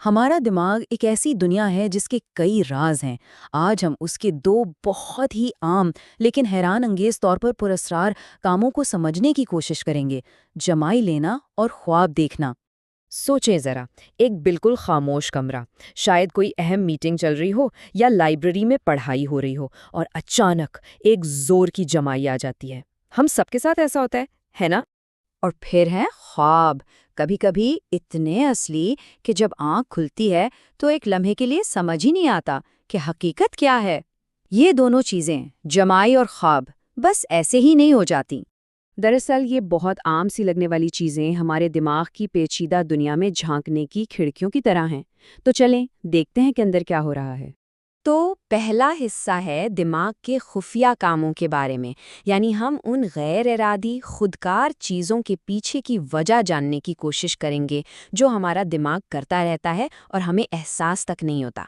ہمارا دماغ ایک ایسی دنیا ہے جس کے کئی راز ہیں۔ آج ہم اس کے دو بہت ہی عام لیکن حیران انگیز طور پر پراسرار کاموں کو سمجھنے کی کوشش کریں گے: جمائی لینا اور خواب دیکھنا۔ سوچیں ذرا، ایک بالکل خاموش کمرہ، شاید کوئی اہم میٹنگ چل رہی ہو یا لائبریری میں پڑھائی ہو رہی ہو، اور اچانک ایک زور کی جمائی آ جاتی ہے۔ ہم سب کے ساتھ ایسا ہوتا ہے نا؟ اور پھر ہیں خواب، کبھی کبھی اتنے اصلی کہ جب آنکھ کھلتی ہے تو ایک لمحے کے لیے سمجھ ہی نہیں آتا کہ حقیقت کیا ہے۔ یہ دونوں چیزیں، جمائی اور خواب، بس ایسے ہی نہیں ہو جاتی۔ دراصل یہ بہت عام سی لگنے والی چیزیں ہمارے دماغ کی پیچیدہ دنیا میں جھانکنے کی کھڑکیوں کی طرح ہیں۔ تو چلیں دیکھتے ہیں کہ اندر کیا ہو رہا ہے۔ تو پہلا حصہ ہے دماغ کے خفیہ کاموں کے بارے میں، یعنی ہم ان غیر ارادی خودکار چیزوں کے پیچھے کی وجہ جاننے کی کوشش کریں گے جو ہمارا دماغ کرتا رہتا ہے اور ہمیں احساس تک نہیں ہوتا۔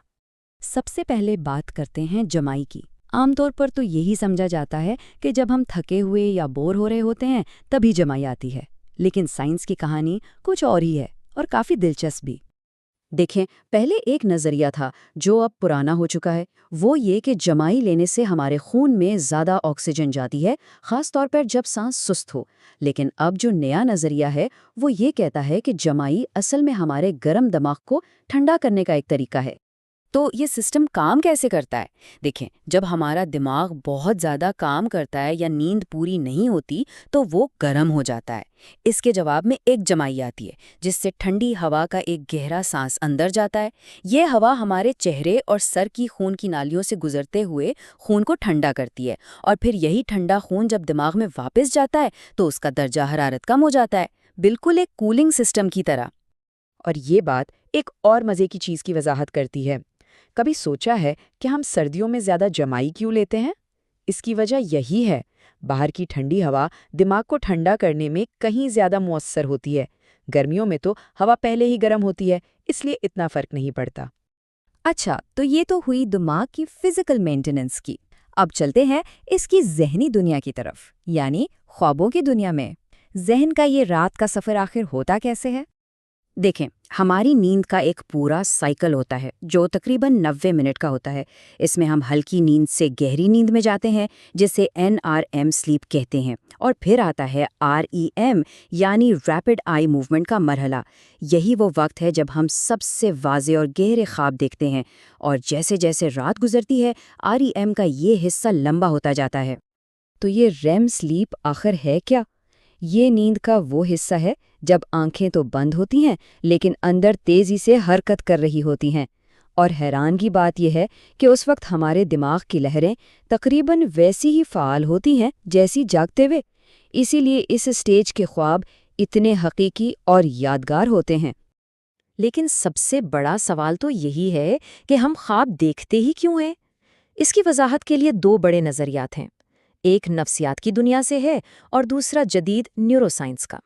سب سے پہلے بات کرتے ہیں جمائی کی۔ عام طور پر تو یہی سمجھا جاتا ہے کہ جب ہم تھکے ہوئے یا بور ہو رہے ہوتے ہیں تبھی جمائی آتی ہے، لیکن سائنس کی کہانی کچھ اور ہی ہے، اور کافی دلچسپ بھی۔ دیکھیں، پہلے ایک نظریہ تھا جو اب پرانا ہو چکا ہے، وہ یہ کہ جمائی لینے سے ہمارے خون میں زیادہ آکسیجن جاتی ہے، خاص طور پر جب سانس سست ہو۔ لیکن اب جو نیا نظریہ ہے وہ یہ کہتا ہے کہ جمائی اصل میں ہمارے گرم دماغ کو ٹھنڈا کرنے کا ایک طریقہ ہے۔ تو یہ سسٹم کام کیسے کرتا ہے؟ دیکھیں، جب ہمارا دماغ بہت زیادہ کام کرتا ہے یا نیند پوری نہیں ہوتی تو وہ گرم ہو جاتا ہے۔ اس کے جواب میں ایک جمائی آتی ہے جس سے ٹھنڈی ہوا کا ایک گہرا سانس اندر جاتا ہے۔ یہ ہوا ہمارے چہرے اور سر کی خون کی نالیوں سے گزرتے ہوئے خون کو ٹھنڈا کرتی ہے، اور پھر یہی ٹھنڈا خون جب دماغ میں واپس جاتا ہے تو اس کا درجہ حرارت کم ہو جاتا ہے، بالکل ایک کولنگ سسٹم کی طرح۔ اور یہ بات ایک اور مزے کی چیز کی وضاحت کرتی ہے۔ کبھی سوچا ہے کہ ہم سردیوں میں زیادہ جمائی کیوں لیتے ہیں؟ اس کی وجہ یہی ہے، باہر کی ٹھنڈی ہوا دماغ کو ٹھنڈا کرنے میں کہیں زیادہ مؤثر ہوتی ہے۔ گرمیوں میں تو ہوا پہلے ہی گرم ہوتی ہے، اس لیے اتنا فرق نہیں پڑتا۔ اچھا، تو یہ تو ہوئی دماغ کی فزیکل مینٹیننس کی۔ اب چلتے ہیں اس کی ذہنی دنیا کی طرف، یعنی خوابوں کی دنیا میں۔ ذہن کا یہ رات کا سفر آخر ہوتا کیسے ہے؟ دیکھیں، ہماری نیند کا ایک پورا سائیکل ہوتا ہے جو تقریباً 90 منٹ کا ہوتا ہے۔ اس میں ہم ہلکی نیند سے گہری نیند میں جاتے ہیں جسے NREM سلیپ کہتے ہیں، اور پھر آتا ہے REM یعنی ریپڈ آئی موومنٹ کا مرحلہ۔ یہی وہ وقت ہے جب ہم سب سے واضح اور گہرے خواب دیکھتے ہیں، اور جیسے جیسے رات گزرتی ہے REM کا یہ حصہ لمبا ہوتا جاتا ہے۔ تو یہ REM سلیپ آخر ہے کیا؟ یہ نیند کا وہ حصہ ہے جب آنکھیں تو بند ہوتی ہیں لیکن اندر تیزی سے حرکت کر رہی ہوتی ہیں، اور حیران کی بات یہ ہے کہ اس وقت ہمارے دماغ کی لہریں تقریباً ویسی ہی فعال ہوتی ہیں جیسی جاگتے ہوئے۔ اسی لیے اس سٹیج کے خواب اتنے حقیقی اور یادگار ہوتے ہیں۔ لیکن سب سے بڑا سوال تو یہی ہے کہ ہم خواب دیکھتے ہی کیوں ہیں؟ اس کی وضاحت کے لیے دو بڑے نظریات ہیں، ایک نفسیات کی دنیا سے ہے اور دوسرا جدید نیورو سائنس کا۔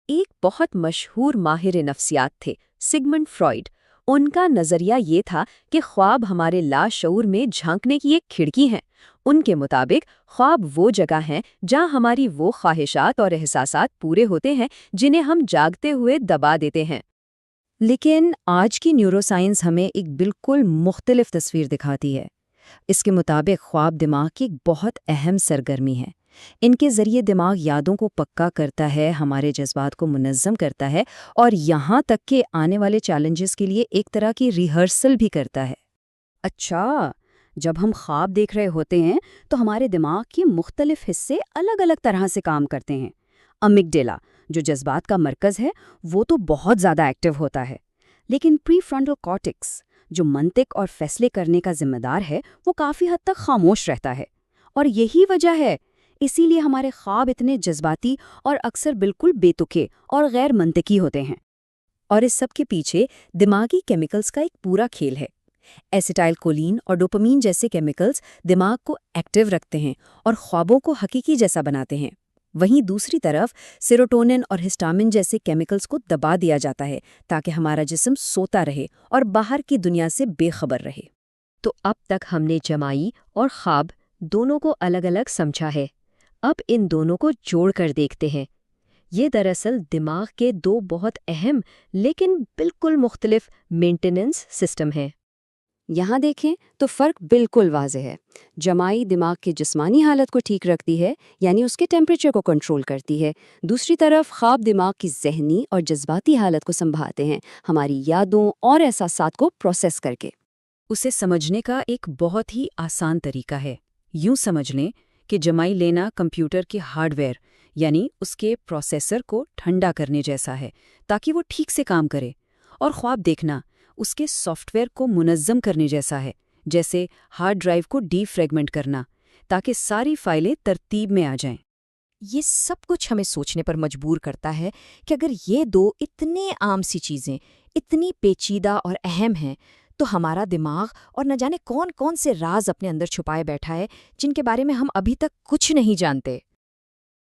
ایک بہت مشہور ماہر نفسیات تھے، سگمنڈ فرائڈ۔ ان کا نظریہ یہ تھا کہ خواب ہمارے لاشعور میں جھانکنے کی ایک کھڑکی ہیں۔ ان کے مطابق خواب وہ جگہ ہیں جہاں ہماری وہ خواہشات اور احساسات پورے ہوتے ہیں جنہیں ہم جاگتے ہوئے دبا دیتے ہیں۔ لیکن آج کی نیورو سائنس ہمیں ایک بالکل مختلف تصویر دکھاتی ہے۔ اس کے مطابق خواب دماغ کی ایک بہت اہم سرگرمی ہے۔ ان کے ذریعے دماغ یادوں کو پکا کرتا ہے، ہمارے جذبات کو منظم کرتا ہے، اور یہاں تک کہ آنے والے چیلنجز کے لیے ایک طرح کی ریہرسل بھی کرتا ہے۔ اچھا، جب ہم خواب دیکھ رہے ہوتے ہیں تو ہمارے دماغ کے مختلف حصے الگ الگ طرح سے کام کرتے ہیں۔ امگڈیلا، جو جذبات کا مرکز ہے، وہ تو بہت زیادہ ایکٹیو ہوتا ہے، لیکن پری فرنٹل کارٹیکس، جو منطق اور فیصلے کرنے کا ذمہ دار ہے، وہ کافی حد تک خاموش رہتا ہے۔ اور یہی وجہ ہے، اسی لیے ہمارے خواب اتنے جذباتی اور اکثر بالکل بے تکے اور غیر منطقی ہوتے ہیں۔ اور اس سب کے پیچھے دماغی کیمیکلز کا ایک پورا کھیل ہے۔ ایسیٹائل کولین اور ڈوپامین جیسے کیمیکلز دماغ کو ایکٹیو رکھتے ہیں اور خوابوں کو حقیقی جیسا بناتے ہیں۔ وہیں دوسری طرف سیروٹونن اور ہسٹامن جیسے کیمیکلز کو دبا دیا جاتا ہے تاکہ ہمارا جسم سوتا رہے اور باہر کی دنیا سے بے خبر رہے۔ تو اب تک ہم نے جمائی اور خواب دونوں کو الگ الگ سمجھا ہے۔ اب ان دونوں کو جوڑ کر دیکھتے ہیں۔ یہ دراصل دماغ کے دو بہت اہم لیکن بالکل مختلف مینٹیننس سسٹم ہیں۔ یہاں دیکھیں تو فرق بالکل واضح ہے۔ جمائی دماغ کی جسمانی حالت کو ٹھیک رکھتی ہے، یعنی اس کے ٹیمپریچر کو کنٹرول کرتی ہے۔ دوسری طرف خواب دماغ کی ذہنی اور جذباتی حالت کو سنبھالتے ہیں، ہماری یادوں اور احساسات کو پروسیس کر کے۔ اسے سمجھنے کا ایک بہت ہی آسان طریقہ ہے۔ یوں سمجھ لیں کہ جمائی لینا کمپیوٹر کے ہارڈ ویئر یعنی اس کے پروسیسر کو ٹھنڈا کرنے جیسا ہے تاکہ وہ ٹھیک سے کام کرے، اور خواب دیکھنا اس کے سافٹ ویئر کو منظم کرنے جیسا ہے، جیسے ہارڈ ڈرائیو کو ڈی فریگمنٹ کرنا تاکہ ساری فائلیں ترتیب میں آ جائیں۔ یہ سب کچھ ہمیں سوچنے پر مجبور کرتا ہے کہ اگر یہ دو اتنے عام سی چیزیں اتنی پیچیدہ اور اہم ہیں تو ہمارا دماغ اور نہ جانے کون کون سے راز اپنے اندر چھپائے بیٹھا ہے جن کے بارے میں ہم ابھی تک کچھ نہیں جانتے۔